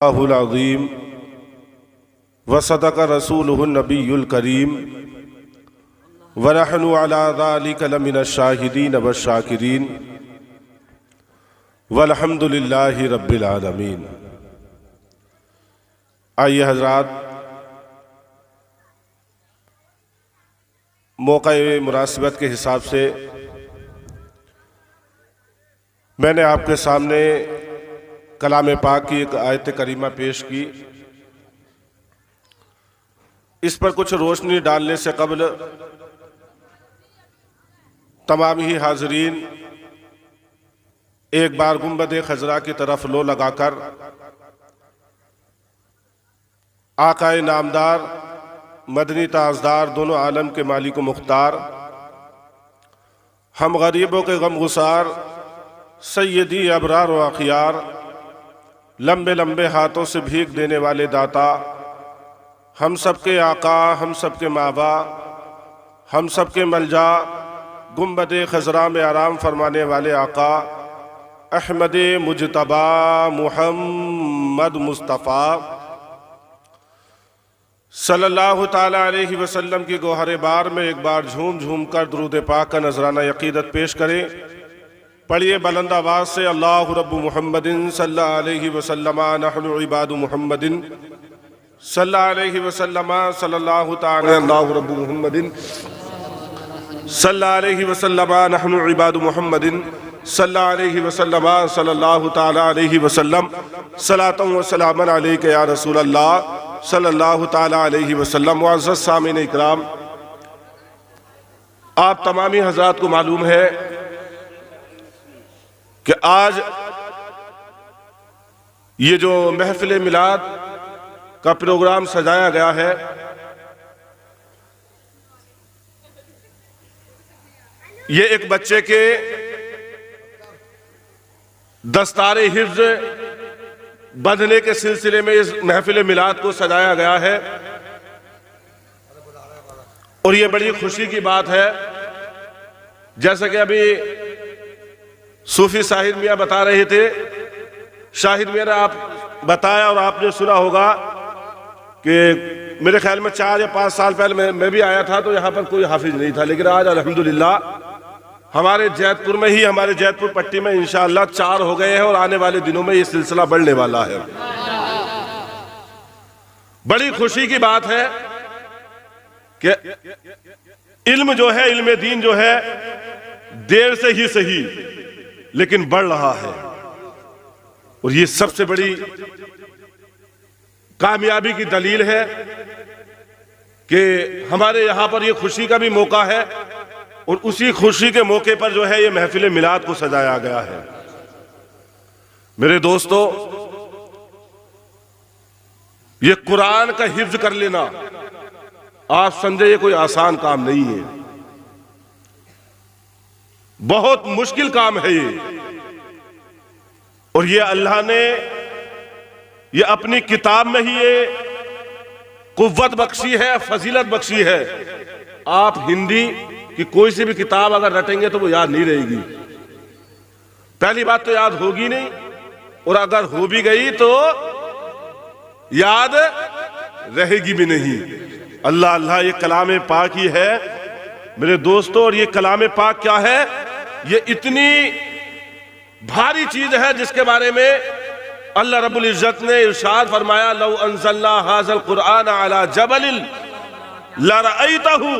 अज़ीम व सदक़ रसूलुहुन नबियुल करीम व नहनु अला ज़ालिका लमिनश शाहिदीन व शाकिरीन वल्हम्दुलिल्लाहि रब्बिल आलमीन। आइए हज़रात, मौक़े मुनासिबत के हिसाब से मैंने आपके सामने कलाम पाक की एक आयत करीमा पेश की। इस पर कुछ रोशनी डालने से कबल तमाम ही हाज़रीन एक बार गुंबद खजरा की तरफ लो लगाकर आकाए नामदार मदनी ताजदार दोनों आलम के मालिक व मुख्तार हम गरीबों के गमगुसार सैयदी अबरार व अखियार लंबे लंबे हाथों से भीख देने वाले दाता, हम सबके आका, हम सबके मावा, हम सबके मलजा, गुंबद खजरा में आराम फरमाने वाले आका अहमद मुजतबा मुहम्मद मुस्तफ़ा सल्लल्लाहु ताला अलैहि वसल्लम की गोहरे बार में एक बार झूम झूम कर दुरूद पाक का नजराना यकीदत पेश करें। पढ़िए बुलंद आवाज़ से, अल्लाहु रब्बु मुहम्मदिन सल्लल्लाहु अलैहि वसल्लम नहनु इबादु मुहम्मदिन सल्लल्लाहु अलैहि वसल्लम सल्लल्लाहु ताला अल्लाहु रब्बु मुहम्मदिन सल्लल्लाहु अलैहि वसल्लम नहनु इबादु मुहम्मदिन सल्लल्लाहु अलैहि वसल्लम सल्लल्लाहु ताला अलैहि वसल्लम सलातन व सलामन अलैका या रसूल अल्लाह सल्लल्लाहु ताला अलैहि वसल्लम। मुअज़्ज़ज़ सामीन इकराम, आप तमामी हज़रात को मालूम है कि आज ये जो महफिल मिलाद का प्रोग्राम सजाया गया है, ये एक बच्चे के दस्तारे हिफ्ज़ बंधने के सिलसिले में इस महफिल मिलाद को सजाया गया है। और ये बड़ी खुशी की बात है, जैसा कि अभी सूफी शाहिद मियाँ बता रहे थे, शाहिद मियाँ ने आप बताया और आपने सुना होगा कि मेरे ख्याल में 4 या 5 साल पहले मैं भी आया था तो यहाँ पर कोई हाफिज नहीं था, लेकिन आज अल्हम्दुलिल्लाह हमारे जैतपुर में ही, हमारे जैतपुर पट्टी में इंशाअल्लाह 4 हो गए हैं और आने वाले दिनों में ये सिलसिला बढ़ने वाला है। बड़ी खुशी की बात है कि इल्म जो है, इल्म दीन जो है, देर से ही सही लेकिन बढ़ रहा है। और ये सबसे बड़ी कामयाबी की दलील है कि हमारे यहां पर ये खुशी का भी मौका है और उसी खुशी के मौके पर जो है ये महफिल मिलाद को सजाया गया है। मेरे दोस्तों, ये कुरान का हिफ्ज कर लेना आप समझे ये कोई आसान काम नहीं है, बहुत मुश्किल काम है ये। और ये अल्लाह ने ये अपनी किताब में ही ये कुव्वत बख्शी है, फजीलत बख्शी है। आप हिंदी कि कोई सी भी किताब अगर रटेंगे तो वो याद नहीं रहेगी। पहली बात तो याद होगी नहीं, और अगर हो भी गई तो याद रहेगी भी नहीं। अल्लाह अल्लाह, ये कलाम पाक ही है मेरे दोस्तों। और ये कलाम पाक क्या है? ये इतनी भारी चीज है जिसके बारे में अल्लाह रब्बुल इज्जत ने इरशाद फरमाया, लौ अंज़लना हाज़ल कुरआन अला जबलिन लरअयतहु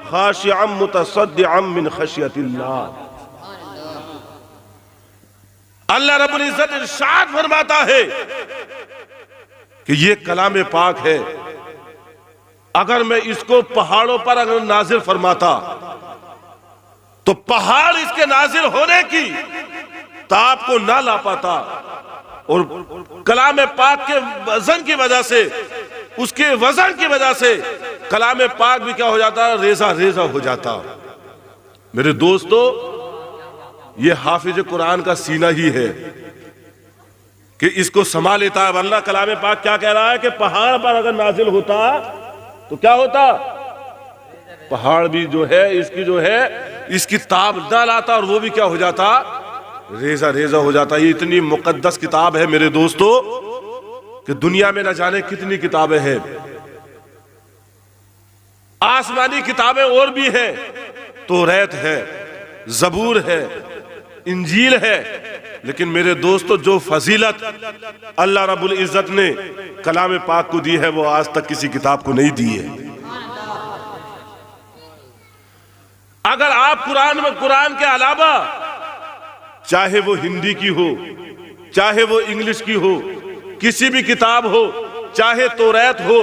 खाशिअम मुतसद्दिअम मिन खशियतिल्लाह। अल्लाह रब्बुल इज्जत इरशाद फरमाता है कि ये कलाम पाक है, अगर मैं इसको पहाड़ों पर अगर नाजिल फरमाता तो पहाड़ इसके नाजिल होने की ताब को ना ला पाता। और कलाम पाक के वजन की वजह से, उसके वजन की वजह से कलाम पाक भी क्या हो जाता? रेजा रेजा हो जाता। मेरे दोस्तों, ये हाफिज कुरान का सीना ही है कि इसको संभाल लेता है। वरना कलाम पाक क्या कह रहा है कि पहाड़ पर अगर नाजिल होता तो क्या होता? पहाड़ भी जो है इसकी जो है इसकी ताब ना लाता और वो भी क्या हो जाता? रेजा रेजा हो जाता है। ये इतनी मुकद्दस किताब है मेरे दोस्तों कि दुनिया में न जाने कितनी किताबें हैं, आसमानी किताबें और भी हैं, तौरात है, ज़बूर है, इंजील है, लेकिन मेरे दोस्तों जो फजीलत अल्लाह रब्बुल इज़्ज़त ने कलाम पाक को दी है वो आज तक किसी किताब को नहीं दी है। अगर आप कुरान के अलावा चाहे वो हिंदी की हो, चाहे वो इंग्लिश की हो, किसी भी किताब हो, चाहे तौरात हो,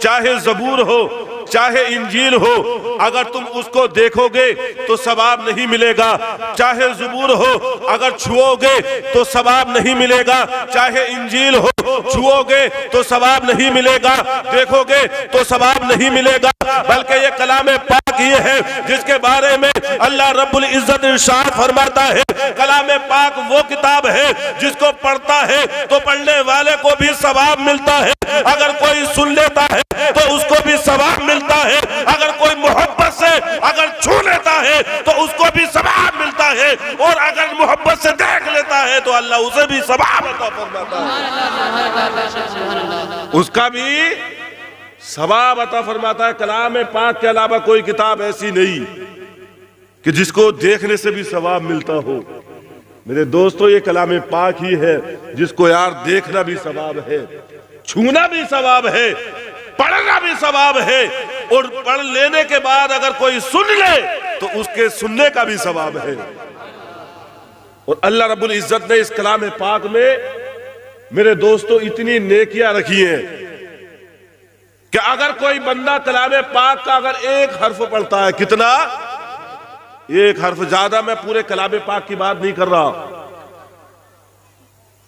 चाहे ज़बूर हो, चाहे इंजील हो, अगर तुम उसको देखोगे तो सवाब नहीं मिलेगा। चाहे ज़बूर हो, अगर छुओगे तो सवाब नहीं मिलेगा। चाहे इंजील हो, छुओगे तो सवाब नहीं मिलेगा, देखोगे तो सवाब नहीं मिलेगा। बल्कि ये कलाम पाक ये है जिसके बारे में अल्लाह रब्बुल इज़्ज़त इरशाद फरमाता है, कलाम पाक वो किताब है जिसको पढ़ता है तो पढ़ने वाले को भी सवाब मिलता है, अगर कोई सुन लेता है तो उसको भी सवाब मिलता है, अगर कोई मोहब्बत से अगर छू लेता है तो उसको भी सवाब मिलता है, और अगर मोहब्बत से देख लेता है तो अल्लाह उसे भी सवाब अता फरमाता है, उसका भी सवाब अता फरमाता है। कलाम पाक के अलावा कोई किताब ऐसी नहीं कि जिसको देखने से भी सवाब मिलता हो। मेरे दोस्तों, ये कलाम पाक ही है जिसको यार देखना भी सवाब है, छूना भी सवाब है, पढ़ना भी सवाब है, और पढ़ लेने के बाद अगर कोई सुन ले तो उसके सुनने का भी सवाब है। और अल्लाह रब्बुल इज़्ज़त ने इस कलाम पाक में मेरे दोस्तों इतनी नेकियां रखी हैं कि अगर कोई बंदा कलाम पाक का अगर एक हर्फ पढ़ता है, कितना, एक हर्फ, ज्यादा मैं पूरे कलाम पाक की बात नहीं कर रहा,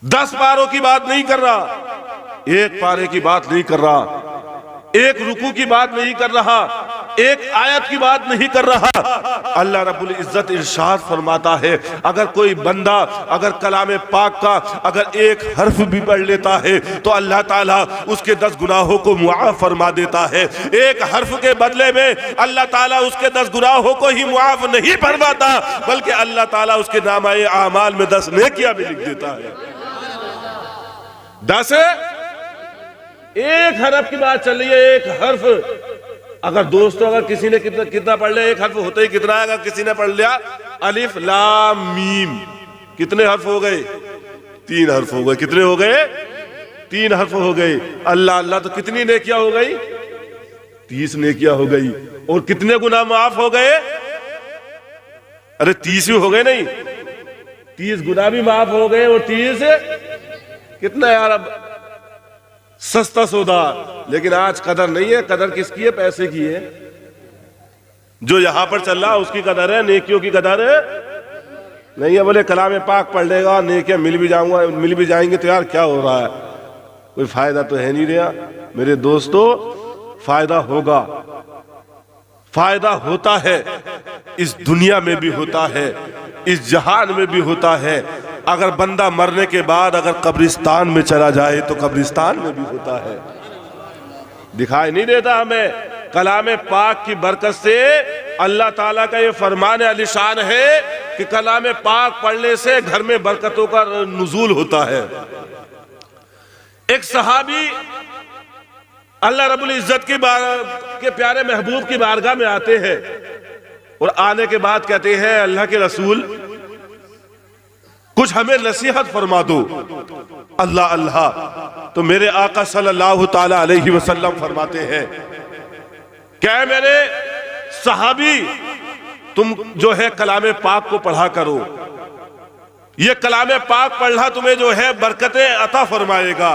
10 पारों की बात नहीं कर रहा, एक पारे की बात नहीं कर रहा, एक रुकू की बात नहीं कर रहा, एक आयत की बात नहीं कर रहा। अल्लाह रब्बुल इज़्ज़त इरशाद फरमाता है, अगर कोई बंदा अगर कलाम पाक का अगर एक हर्फ भी पढ़ लेता है तो अल्लाह ताला उसके 10 गुनाहों को मुआफ़ फरमा देता है। एक हर्फ के बदले में अल्लाह ताला उसके 10 गुनाहों को ही मुआफ़ नहीं फरमाता, बल्कि अल्लाह ताला उसके नामाए आमाल में 10 नेकियां भी लिख देता है। 10 एक हर्फ की बात चल रही है, एक हर्फ अगर दोस्तों अगर किसी ने कितना पढ़ लिया, एक हर्फ होता ही कितना है, अगर किसी ने पढ़ लिया अलिफ लाम मीम, कितने हर्फ हो गए? 3 हर्फ हो गए। कितने हो गए? 3 हर्फ हो गए। अल्लाह अल्लाह तो कितनी नेकियां हो गई? 30 नेकियां हो गई। और कितने गुनाह माफ हो गए? अरे 30 ही हो गए, नहीं 30 गुनाह भी माफ हो गए। और 30 कितना यार, अब सस्ता सौदा। लेकिन आज कदर नहीं है। कदर किसकी है? पैसे की है। जो यहां पर चल रहा उसकी कदर है, नेकियों की कदर नहीं है। बोले कलाम पाक पढ़ लेगा, नेकियां मिल भी जाएंगे तो यार क्या हो रहा है, कोई फायदा तो है नहीं रहा। मेरे दोस्तों, फायदा होगा, फायदा होता है, इस दुनिया में भी होता है, इस जहान में भी होता है। अगर बंदा मरने के बाद अगर कब्रिस्तान में चला जाए तो कब्रिस्तान में भी होता है। दिखाई नहीं देता हमें। कलाम पाक की बरकत से अल्लाह ताला का ये फरमान अलीशान है कि कलाम पाक पढ़ने से घर में बरकतों का नुज़ूल होता है। एक सहाबी अल्लाह रब्बुल इज़्ज़त के प्यारे महबूब की बारगाह में आते हैं और आने के बाद कहते हैं, अल्लाह के रसूल कुछ हमें नसीहत फरमा दो। अल्लाह अल्लाह। तो मेरे आका सल्लल्लाहु ताला अलैहि वसल्लम फरमाते हैं, क्या मेरे सहाबी, तुम जो है कलाम पाक को पढ़ा करो। ये कलाम पाक पढ़ना तुम्हें जो है बरकतें अता फरमाएगा।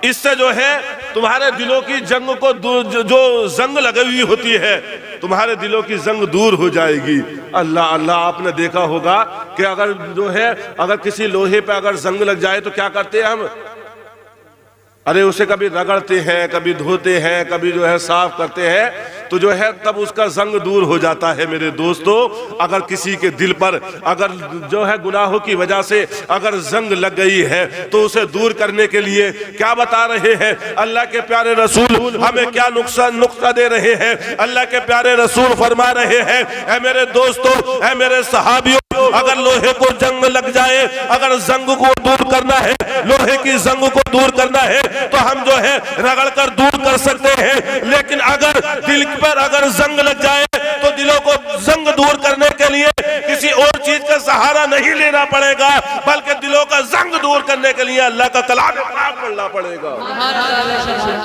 इससे जो है तुम्हारे दिलों की जंग को जो जंग लगी हुई होती है, तुम्हारे दिलों की जंग दूर हो जाएगी। अल्लाह अल्लाह। आपने देखा होगा कि अगर जो है अगर किसी लोहे पे अगर जंग लग जाए तो क्या करते हैं हम? अरे उसे कभी रगड़ते हैं, कभी धोते हैं, कभी जो है साफ करते हैं, तो जो है तब उसका जंग दूर हो जाता है। मेरे दोस्तों, अगर किसी के दिल पर अगर जो है गुनाहों की वजह से अगर जंग लग गई है तो उसे दूर करने के लिए क्या बता रहे हैं अल्लाह के प्यारे रसूल? हमें क्या नुक्ता दे रहे हैं? अल्लाह के प्यारे रसूल फरमा रहे हैं, ऐ मेरे दोस्तों, ऐ मेरे सहाबियों, अगर लोहे को जंग लग जाए, अगर जंग को दूर करना है, लोहे की जंग को दूर करना है तो हम जो है रगड़ कर दूर कर सकते हैं। लेकिन अगर दिल पर अगर जंग लग जाए तो दिलों को जंग दूर करने के लिए किसी और चीज का सहारा नहीं लेना पड़ेगा, बल्कि दिलों का जंग दूर करने के लिए अल्लाह का कलाम पढ़ना पड़ेगा।